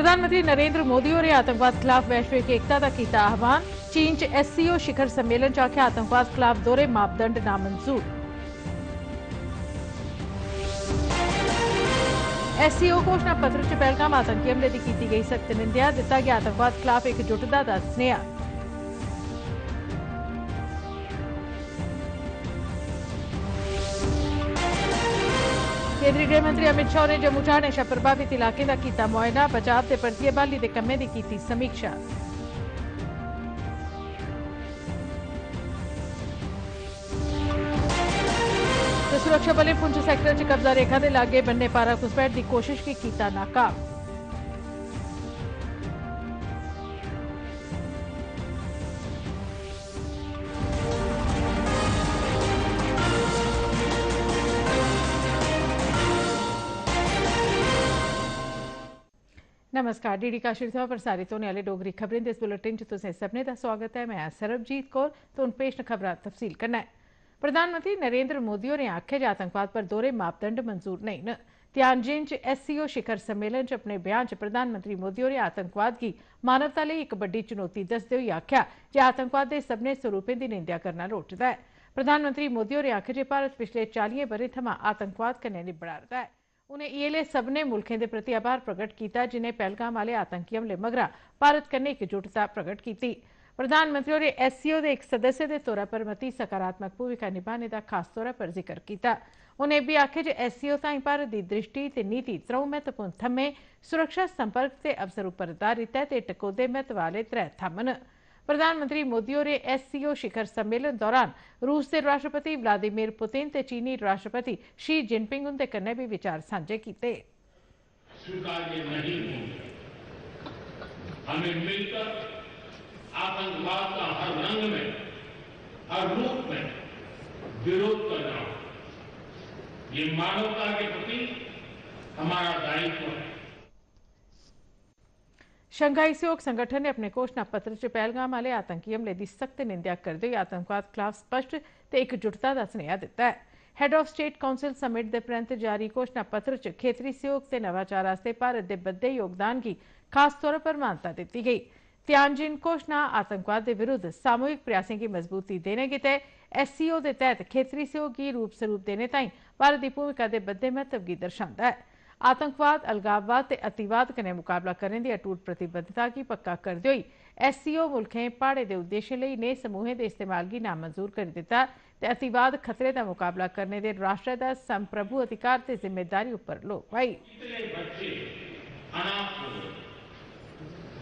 प्रधानमंत्री नरेंद्र मोदी होरें आतंकवाद खिलाफ वैश्विक एकता दा कीता आह्वान। चीन च SCO शिखर सम्मेलन च आखेआ आतंकवाद खिलाफ दोहरे मापदंड नामंजूर। SCO घोषणा पत्र च पहलगाम आतंकी हमले दी कीती गई सख्त निंदेआ। दित्ता गया आतंकवाद खिलाफ एकजुटता दा सनेहा। केंद्रीय गृह मंत्री अमित शाह ने जम्मू च नशा प्रभावित इलाकें का किया मुआयना। बचाव ते परतिए बहाली दे कम्में दी कीती समीक्षा। सुरक्षा बलें पुंछ सैक्टर च कब्जा रेखा के लागे बन्ने पारा घुसपैठ की कोशिश की कीता नाकाम। नमस्कार, डीडी काशी थमां प्रसारित होने वाले डोगरी खबरें दे इस बुलेटिन च तुसें सभनें दा स्वागत है। मैं सरबजीत कौर ते हुण पेश न खबरां तफसील कन्नै। प्रधानमंत्री नरेंद्र मोदी होरें आखेआ जे आतंकवाद पर दोहरे मापदंड मंजूर नहीं न। तियानजिन च SCO शिखर सम्मेलन च अपने बयान च प्रधानमंत्री मोदी होरें आतंकवाद गी मानवता लेई इक बड्डी चुनौती दसदे होई आखेआ जे आतंकवाद दे सभनें स्वरूपें दी निंदेआ करना लोड़चदा है। प्रधानमंत्री मोदी होरें आखेआ जे भारत पिछले 40 ब'रें थमां आतंकवाद कन्नै निब्बड़ा'रदा है। उन्हें इहले सभनें मुल्खें दे प्रति आभार प्रगट किया जिन्हें पहलगाम आले आतंकी हमले मगरा भारत कन्नै एकजुटता प्रगट की। प्रधानमंत्री होरें SCO के एक सदस्य के तौर पर मती सकारात्मक भूमिका निभाने का खास तौर पर जिक्र किया। उन्हें भी आखेआ जे SCO ताईं भारत की दृष्टि ते नीति त्रौं महत्वपूर्ण थम्में सुरक्षा संपर्क ते अवसर उप्पर आधारित है ते टकोह्दे महत्व आह्ले त्रै थम्म न। प्रधानमंत्री मोदी होरें SCO शिखर सम्मेलन दौरान रूस के राष्ट्रपति व्लादिमीर पुतिन ते चीनी राष्ट्रपति शी जिनपिंग उंदे कन्नै भी विचार सांझे किए। स्वीकार्य नहीं होंगे। हमें मिलकर आतंकवाद का हर रंग में, हर रूप में विरोध करना होगा। ये मानवता के प्रति हमारा दायित्व है। शंघाई सहयोग संगठन ने अपने घोषणा पत्र च पहलगाम आले आतंकी हमले की सख्त निंदा करते हुए आतंकवाद खिलाफ स्पष्ट ते एकजुटता का सनेहा दिता है। Had of state council summit के परैंत जारी घोषणा पत्र च खेतरी सहयोग ते नवाचार आस्ते भारत के बधदे योगदान की खास तौर पर मानता दी गई। तियानजिन घोषणा आतंकवाद के विरुद्ध सामूहिक प्रयासों की मजबूती देने गितै SCO के तहत खेतरी सहयोग की रूप स्वरूप देने ताईं भारत की भूमिका के बधदे महत्व की दर्शाता है। आतंकवाद, अलगाववाद ते अतिवाद कन्नै मुकाबला करने की अटूट प्रतिबद्धता की पक्का करते हुए SCO मुल्खें प्हाड़े के उद्देश्य लिए नए समूहें के इस्तेमाल की नामंजूर कर दिता ते अतिवाद खतरे का मुकाबला करने के राष्ट्र का संप्रभु अधिकार ते जिम्मेदारी उपर लोक पाई।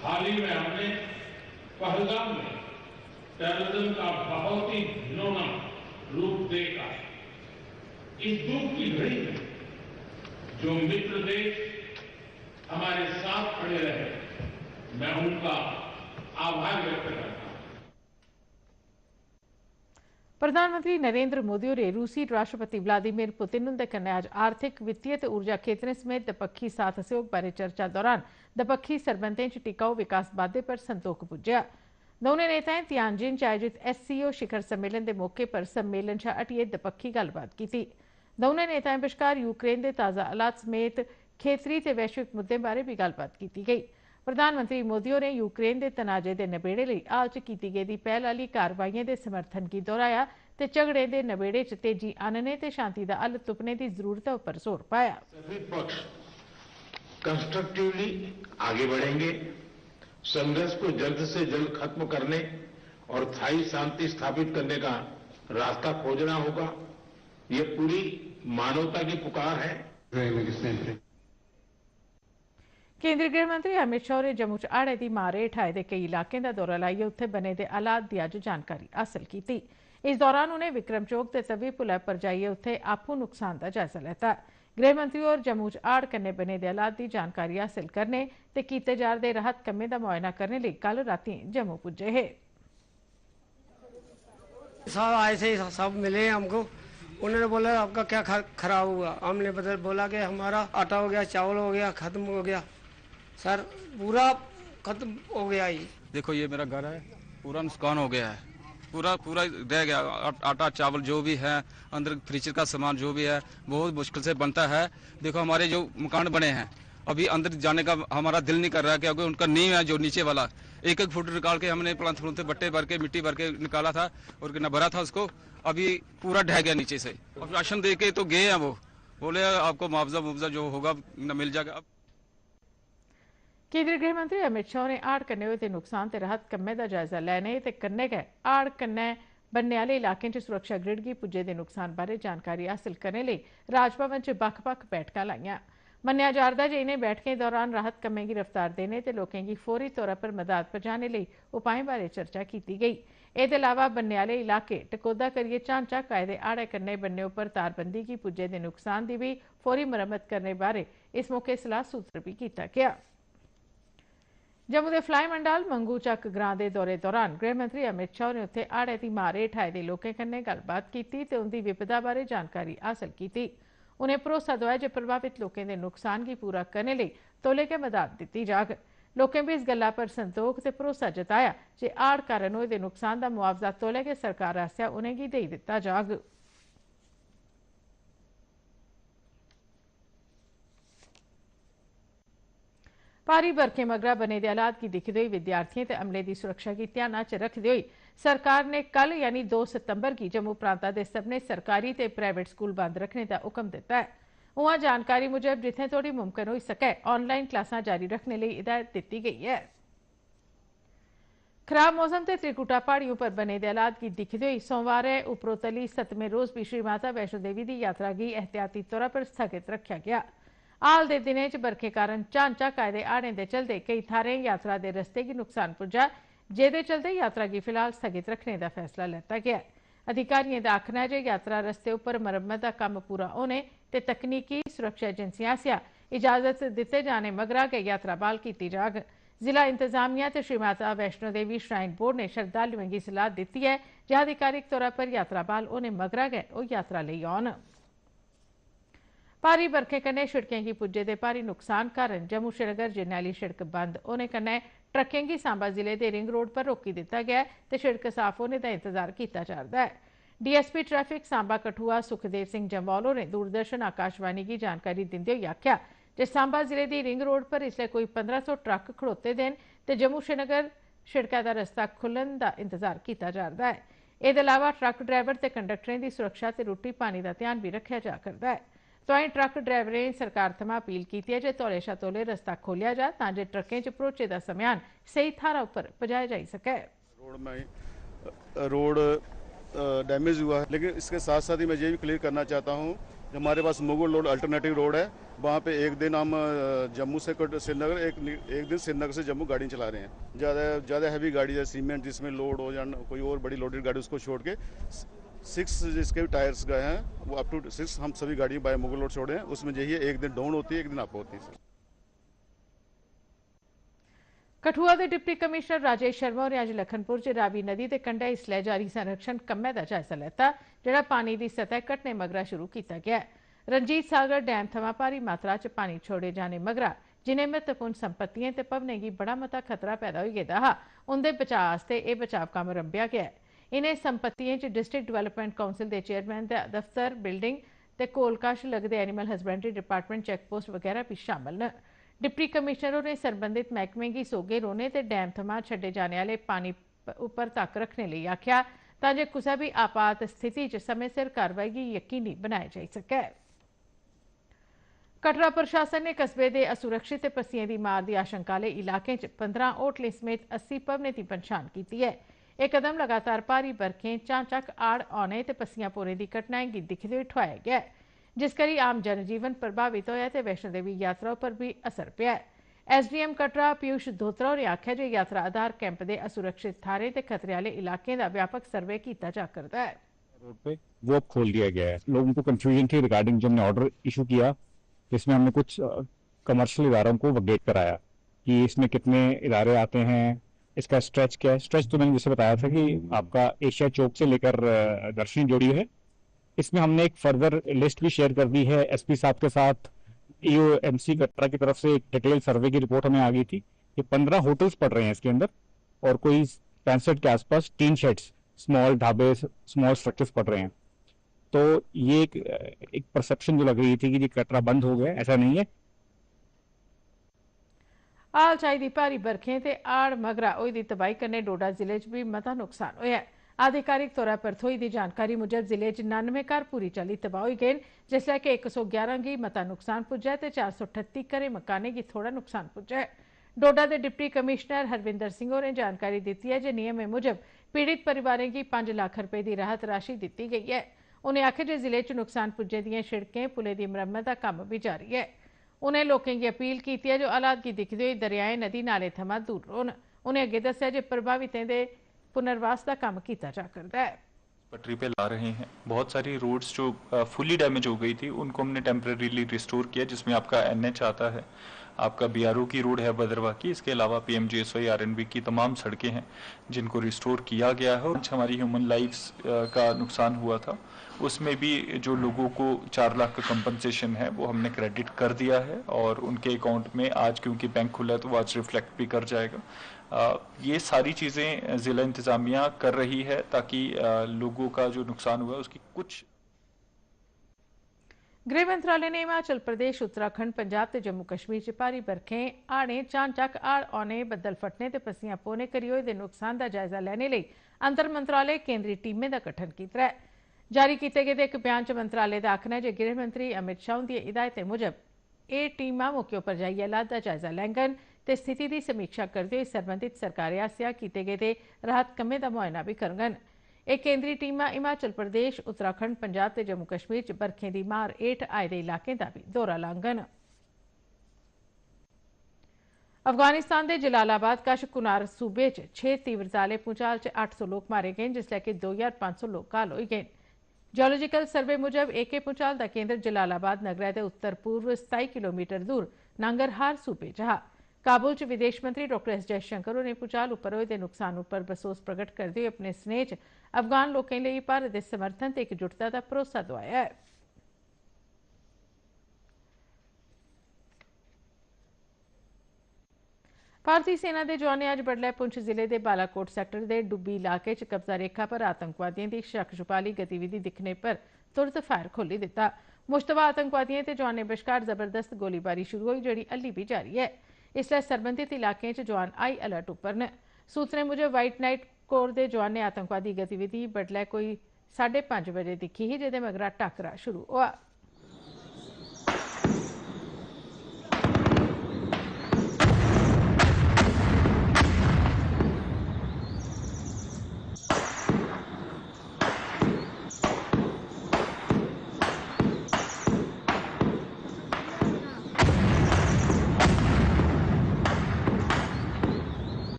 हाल ही में हमने पहलगाम में टेररिज्म का बहुत ही घिनौना रूप देखा। इस दुख की घड़ी में जो मित्र देश हमारे साथ खड़े रहे, मैं उनका आभार व्यक्त करता हूं। प्रधानमंत्री नरेंद्र मोदी होरें रूसी राष्ट्रपति व्लादिमीर पुतिन उंदे कन्नै अज्ज आर्थिक, वित्तीय ते ऊर्जा क्षेत्रें समेत दपक्खी साथ सहयोग बारे चर्चा दौरान दपक्खी सरबंधें च टिकाऊ विकास बाद्दे पर संतोख पुज्जेआ। दौनें नेताएं तियानजिन च आयोजित SCO शिखर सम्मेलन के मौके पर सम्मेलन शा हटियै दपक्खी गल्लबात की। दौनें नेताएं बश्कार यूक्रेन के ताज़ा हालात समेत खेतरी ते वैश्विक मुद्दें बारे भी गल्लबात की गई। प्रधानमंत्री मोदी होरें यूक्रेन के तनाजे के नबेड़े लई हाल च की गेदी पहल आह्ली कारवाइएं के समर्थन की दोहराया ते झगड़े के नबेड़े च तेजी आनने ते शांति का हल तुप्पने की जरूरत पर जोर पाया। सभी पक्ष कंस्ट्रक्टिवली आगे बढ़ेंगे। संघर्ष को जल्द से जल्द खत्म करने और स्थायी शांति स्थापित करने का रास्ता खोजना होगा। ये पूरी मानवता की पुकार है। केंद्रीय गृह मंत्री अमित शाह ने जम्मू च हाड़े की मार हेठ आए दे कई इलाकें का दौरा लाइए उत्थे बने दे हालात की अज्ज जानकारी हासिल की। इस दौरान उन्हें विक्रम चौक ते तवी पुलै पर जाइए उत्थे आपू नुकसान का जायजा लैता। गृह मंत्री और जम्मू च हाड़ कन्नै बने दे हालात की जानकारी हासिल करने ते कीते जा रदे राहत कम्में दा मुआयना करने लई कल रातीं जम्मू पुज्जे हे। सब आए थे, सब मिले हमको। उन्होंने बोला आपका क्या खराब हुआ। हमने बोला कि हमारा आटा हो गया, चावल हो गया, खत्म हो गया। सर पूरा खत्म हो गया। ये देखो, ये मेरा घर है, पूरा नुकसान हो गया है। पूरा रह गया। आटा चावल जो भी है, अंदर फ्रीजर का सामान जो भी है, बहुत मुश्किल से बनता है। देखो हमारे जो मकान बने हैं अभी अंदर जाने का हमारा दिल नहीं कर रहा, क्योंकि उनका नींव है जो नीचे वाला 1-1 फुट निकाल के हमने प्लांथ से बट्टे भर के मिट्टी भर के निकाला था और न भरा था उसको, अभी पूरा ढह गया नीचे से। अब राशन दे के तो गए हैं, वो बोले आपको मुआवजा जो होगा न मिल जाएगा। अब केंद्रीय गृह मंत्री अमित शाह ने आड़ कन्ने होए नुकसान ते राहत कम्में दा जायजा लैने ते कन्नै गै आड़ कन्नै बनने आह्ले इलाकें च सुरक्षा ग्रिड गी पुज्जे दे नुकसान बारे जानकारी हासिल करने लेई राजभवन च बक्ख-बक्ख बैठकां लाइयां। मन्नेआ जा'रदा जे इनें बैठकें दौरान राहत कम्में गी रफ्तार देने ते लोकें गी फौरी तौरा पर मदद पजाने लेई उपाएं बारे चर्चा कीती गेई। एह्दे अलावा बनने आह्ले इलाके टकोह्दा करियै झांझा कायदे आड़े कन्नै बन्ने उप्पर तारबंदी गी पुज्जे दे नुकसान दी भी फौरी मरम्मत करने बारे इस मौके सलाह सूत्र भी कीता गेआ। जम्मू दे फ्लाई मंडल मंगू चक ग्रां दे दौरे दौरान गृह मंत्री अमित शाह ने उत्थे हाड़े दी मार हेठ आए दे लोकें कन्नै गल्लबात कीती ते उंदी विपदा बारे जानकारी हासल कीती। उनें भरोसा दोआया जे प्रभावित लोकें दे नुकसान गी पूरा करने लेई तौले गै मदद दित्ती जाग। लोकें भी इस गल्ला पर संदोख ते भरोसा जताया जे हाड़ कारण होए दे नुकसान दा मुआवजा तौले गै सरकार आसेआ उनेंगी देई दित्ता जाग। भारी बरखें मगरा बने दे हालात गी दिखदे होई विद्यार्थियों ते अमले दी सुरक्षा गी ध्याना च रखदे होई सरकार ने कल यानी 2 सितंबर गी जम्मू प्रांता दे सभनें सरकारी ते प्राइवेट स्कूल बंद रखने दा हुक्म दित्ता है। उआं जानकारी मुजब जित्थें तोड़ी मुमकन होई सकै ऑनलाइन क्लासां जारी रखने लेई हिदायत दित्ती गई है। खराब मौसम ते त्रिकुटा पहाड़ियों पर बने दे हालात गी दिखदे होई सोमवार उपरोतली 7वें रोज भी श्री माता वैष्णो देवी दी यात्रा गी एहतियाती तौरा पर स्थगित रखेआ गया। हाल दे दिनें च बरखे कारण झांझा कायदे हाड़ें दे चलदे कई थाह्रें यात्रा दे रस्ते गी नुकसान पुज्जा, जेह्दे चलदे यात्रा गी फिलहाल स्थगित रखने दा फैसला लैता गया। अधिकारियों का आखना है जे यात्रा रस्ते उप्पर मरम्मत का कम्म पूरा होने ते तकनीकी सुरक्षा एजेंसियां आसेआ इजाजत दित्ते जाने मगरा गै यात्रा बहाल कीती जाग। जिला इंतजामिया ते श्री माता वैष्णो देवी श्राइन बोर्ड ने श्रद्धालुओं की सलाह दी है जे आधिकारिक तौर पर यात्रा बहाल होने मगरा गै ओह् यात्रा लेई औन। भारी बरखें कन्नै शिड़कें गी पुज्जे दे भारी नुकसान कारण जम्मू श्रीनगर जरनैली शिड़क बंद होने कन्नै ट्रकें गी सांबा जिले दे रिंग रोड पर रोकी दित्ता गया ते शिड़क साफ होने दा इंतजार कीता जा'रदा है। डीएसपी ट्रैफिक सांबा कठुआ सुखदेव सिंह जम्वाल होरें दूरदर्शन आकाशवाणी की जानकारी दिंदे होई आखेआ जे सांबा जिले दी रिंग रोड पर इसलै कोई 1500 ट्रक खड़ोते दे न ते जम्मू श्रीनगर शिड़कै दा रस्ता खुल्लण दा इंतजार कीता जा'रदा है। एह्दे अलावा ट्रक ड्राइवर ते कंडक्टरें दी सुरक्षा ते रुट्टी पानी दा ध्यान भी रखेआ जा करदा है। तोआईं ट्रक ड्राइवरें सरकार थमां अपील कीती है जे तौले शा तौले रस्ता खोलिया जा तां जे ट्रकें च भरोचे दा समेयान सही थाह्रा उप्पर पजाया जाई सकै। रोड डैमेज हुआ है, लेकिन इसके साथ साथ ही मैं ये भी क्लियर करना चाहता हूँ हमारे पास मुगल रोड अल्टरनेटिव रोड है, वहाँ पे एक दिन हम जम्मू से श्रीनगर एक दिन श्रीनगर से जम्मू गाड़ी चला रहे हैं। ज़्यादा हैवी गाड़ी है सीमेंट जिसमें लोड हो या कोई और बड़ी लोडेड गाड़ी उसको छोड़ के 6 जिसके भी टायर्स गए हैं वो अप टू 6 हम सभी गाड़ी बाय मुगल रोड छोड़े हैं। उसमें यही है एक दिन डाउन होती है एक दिन अप होती है। कठुआ के डिप्टी कमिश्नर राजेश शर्मा होरें अज्ज लखनपुर च रावी नदी के कंढे इसलै जारी संरक्षण कम्मै दा जायजा लैता जेह्ड़ा पानी की सतह घटने मगरा शुरू किया गया है। रणजीत सागर डैम थमां भारी मात्रा च पानी छोड़े जाने मगरा जिनें महत्वपूर्ण संपत्तियें ते भवनें गी बड़ा मता खतरा पैदा होई गेदा हा उंदे बचाव आस्तै एह् बचाव कम्म रंभेआ गया है। इन्हें संपत्तियों च डिस्ट्रिक्ट डेवलपमेंट काउंसिल के चेयरमैन का दफ्तर बिल्डिंग ते कोल कश लगदे एनीमल हसबेंडरी डिपार्टमेंट चैकपोस्ट वगैरह भी शामिल न। डिप्टी कमिश्नर होरें सरबंधित मैह्कमें गी सोगे रौह्ने ते डैम थमां छड्डे जाने आह्ले पानी उप्पर तक्क रखने लेई आखेआ तां जे कुसै भी आपात स्थिति च समें सिर कार्रवाई गी यकीनी बनाया जाई सकै। कटरा प्रशासन ने कस्बे दे असुरक्षित ते पस्सियें दी मार दी आशंका आह्ले इलाकें च 15 होटलें समेत 80 भवनें दी पंछान कीती है। यह कदम लगातार भारी बरखें झांझक आड़ औने ते पस्सियां पौने दी घटनाएं गी दिखदे होई ठोआया गया है, जिस करी आम जनजीवन प्रभावित होया ते वैष्णो देवी यात्रा पर भी असर पेआ है। एसडीएम कटरा पीयूष धोत्रा होरें आखेआ जे यात्रा आधार कैंप दे असुरक्षित थाहरें ते खतरे आह्ले इलाकें दा व्यापक सर्वे कीता जा करदा है। रोड पे वो अब खोल दिया गया है। लोगों को कंफ्यूजन थी रिगार्डिंग जो हमने ऑर्डर इशू किया जिसमें हमने कुछ कमर्शियल इदारों को अपडेट कराया कि इसमें कितने इदारे आते हैं, इसका स्ट्रेच क्या है। स्ट्रेच तो मैंने जैसे बताया था कि आपका एशिया चौक से लेकर दर्शनी जोड़ी है। इसमें हमने एक फर्दर लिस्ट भी शेयर कर दी है एसपी साहब के साथ। ईओएमसी कटरा की तरफ से एक डिटेल सर्वे की रिपोर्ट हमें आ गई थी कि 15 होटल्स पड़ रहे हैं इसके अंदर और कोई 65 के आसपास टीन शेड्स, स्मॉल ढाबे, स्मॉल स्ट्रक्चर्स पड़ रहे हैं। तो ये एक परसेप्शन जो लग रही थी कि कटरा बंद हो गया, ऐसा नहीं है। आल चाई दी भारी बरखें ते आड़ मगरा होई दी तबाही कन्नै डोडा जिले च भी मता नुकसान होया है। आधिकारिक तौर पर थ्होई दी जानकारी मुजब जिले च 99 घर पूरी चाल्ली तबाह होई गए, जिसलै कि 111 गी मता नुकसान पुज्जा ते 438 घरें मकानें गी थोड़ा नुकसान पुज्जा है। डोडा दे डिप्टी कमिश्नर हरविंदर सिंह होरें जानकारी दित्ती है जे नियमें मुजब पीड़ित परिवारें गी 5 लाख रुपए दी राहत राशि दित्ती गई है। उनें आखेआ जे जिले च नुकसान पुज्जे दिएं शिड़कें पुलें दी मरम्मत दा कम्म भी जारी है। उनें लोकें गी अपील की है जो हालात की दिखदे होई दरियाएं नदी नाले थमां दूर रौहन। उनें अग्गे दस्सेआ जे प्रभावितें दे पुनर्वास का काम किया जा करदा है। पटरी पे ला रहे हैं। बहुत सारी रोड्स जो फुली डैमेज हो गई थी उनको हमने टेम्परेरीली रिस्टोर किया, जिसमें आपका NH आता है, आपका BRO की रोड है भद्रवा की, इसके अलावा PMGSY RNB की तमाम सड़कें हैं जिनको रिस्टोर किया गया है। और हमारी ह्यूमन लाइफ्स का नुकसान हुआ था उसमें भी जो लोगों को 4 लाख का कंपनसेशन है वो हमने क्रेडिट कर दिया है और उनके अकाउंट में आज क्योंकि बैंक खुला है तो वो आज रिफ्लेक्ट भी कर जाएगा। ये सारी चीज़ें ज़िला इंतज़ामिया कर रही है ताकि लोगों का जो नुकसान हुआ है उसकी कुछ। गृह मंत्रालय ने हिमाचल प्रदेश, उत्तराखंड, पंजाब ते जम्मू कश्मीर च भारी बरखें, हाड़ें, चानचक्क हाड़ औने, बद्दल फटने ते पस्सियां पौने करी होए दे नुकसान का जायजा लैने लई अंतर मंत्रालय केंद्री टीमें का गठन कीता है। जारी किए गेदे एक बयान च मंत्रालय का आखना है जे गृह मंत्री अमित शाह दी हिदायतें मुजब ये टीमां मौके पर जाइयै हालात का जायजा लैंगन ते स्थिति की समीक्षा करते हुए सरबंधित सरकारें आसेआ कीते गेदे राहत कम्में का मुआयना भी करङन। एक केंद्री टीमां हिमाचल प्रदेश, उत्तराखंड, पंजाब ते जम्मू कश्मीर च बरखें दी मार हेठ आए दे इलाकें का भी दौरा लाङन। अफगानिस्तान के जलालाबाद कश कुनार सूबे च 6 तीव्रता आले भूचाल च 800 लोग मारे गए, जिसलै कि 2500 लोग घायल होई गए। जियोलॉजिकल सर्वे मुजब एके भूचाल का केंद्र जलालाबाद नगरै दे उत्तर पूर्व 27 किलोमीटर दूर नंगरहार सूबे च हा। काबुल च विदेश मंत्री डॉक्टर एस जयशंकर होरें भूचाल उप्पर होए दे नुकसान उप्पर बसोस प्रगट करदे होई अपने स्नेह च अफगान लोकें लिए भारत के समर्थन ते एकजुटता का भरोसा दोआया है। भारतीय सेना के जवानें अज बडलै पुंछ जिले के बालाकोट सैक्टर के डुब्बी इलाके च कब्जा रेखा पर आतंकवादियों की शक छुपाली गतिविधि दिखने पर तुरंत फायर खोली दिता। मुश्तबा आतंकवादियों ते जवानें बश्कार जबरदस्त गोलीबारी शुरू हुई, जिहड़ी हल्ली भी जारी है। इसलै सरबंधित इलाकें च जवान हाई अलर्ट उप्पर न। सूत्रें मुजब वाइट नाइट कोर के जवानें आतंकवादी गतिविधि बडलै कोई 5:30 बजे दिखी ही, जिहदे मगरा टाकरा शुरू हुआ।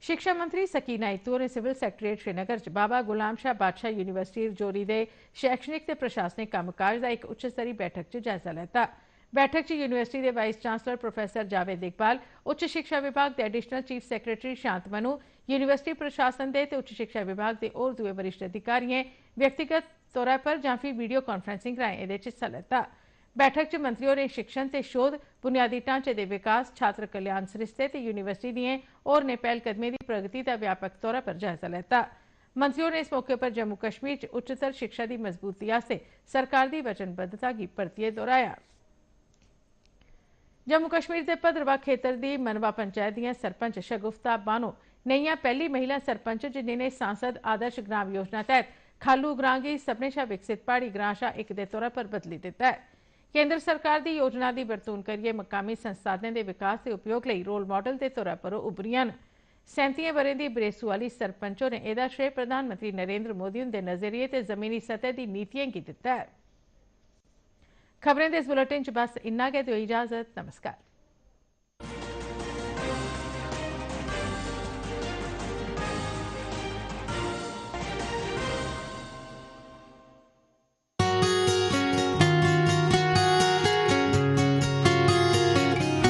शिक्षा मंत्री सकीना इत्तू ने सिविल सैक्रेटरीट श्रीनगर च बाबा गुलाम शाह बादशाह यूनीवर्सिटी रजौरी के शैक्षणिक ते प्रशासनिक कम्मकाज का एक उच्च स्तरीय बैठक च जायजा लैता। बैठक च यूनीवर्सिटी के vice chancellor professor Javed Iqbal, उच्च शिक्षा विभाग के additional chief secretary Shantmanu, university प्रशासन के उच्च शिक्षा विभाग के होर दुए वरिष्ठ अधिकारियों व्यक्तिगत तौर पर जां फिर वीडियो कॉन्फ्रेंसिंग राएं एहदे च हिस्सा लैता। बैठक च मंत्री होरें शिक्षण ते शोध, बुनियादी ढांचे के विकास, छात्र कल्याण सरिस्ते ते यूनीवर्सिटी दिएं होरनें पहलकदमिएं दी प्रगति का व्यापक तौर पर जायजा लैता। मंत्री होरें इस मौके पर जम्मू कश्मीर च उच्चतर शिक्षा की मजबूती आस्ते सरकार की वचनबद्धता की परतियै दोहराया। जम्मू कश्मीर के भद्रवाह खेतर की मनवा पंचायत दियां सरपंच शगुफ्ता बानो नेइयां पहली महिला सरपंच जिन्हें सांसद आदर्श ग्राम योजना तहत खालू ग्रां की सभनें शा विकसित पहाड़ी ग्रां शा एक के तौर पर बदली दिता है। केंद्र सरकार की योजना की बरतून करिए मकामी संसाधनें के विकास के उपयोग लिए रोल मॉडल के तौर पर उभरियां न। 37 बरें की बरेसू वाली सरपंच ने यह श्रेय प्रधानमंत्री नरेंद्र मोदी उनके नजरिए ते जमीनी सतह की नीतियों की दिता है। खबरें दे इस बुलेटिन च बस इन्ना गै, दिओ इजाजत, नमस्कार।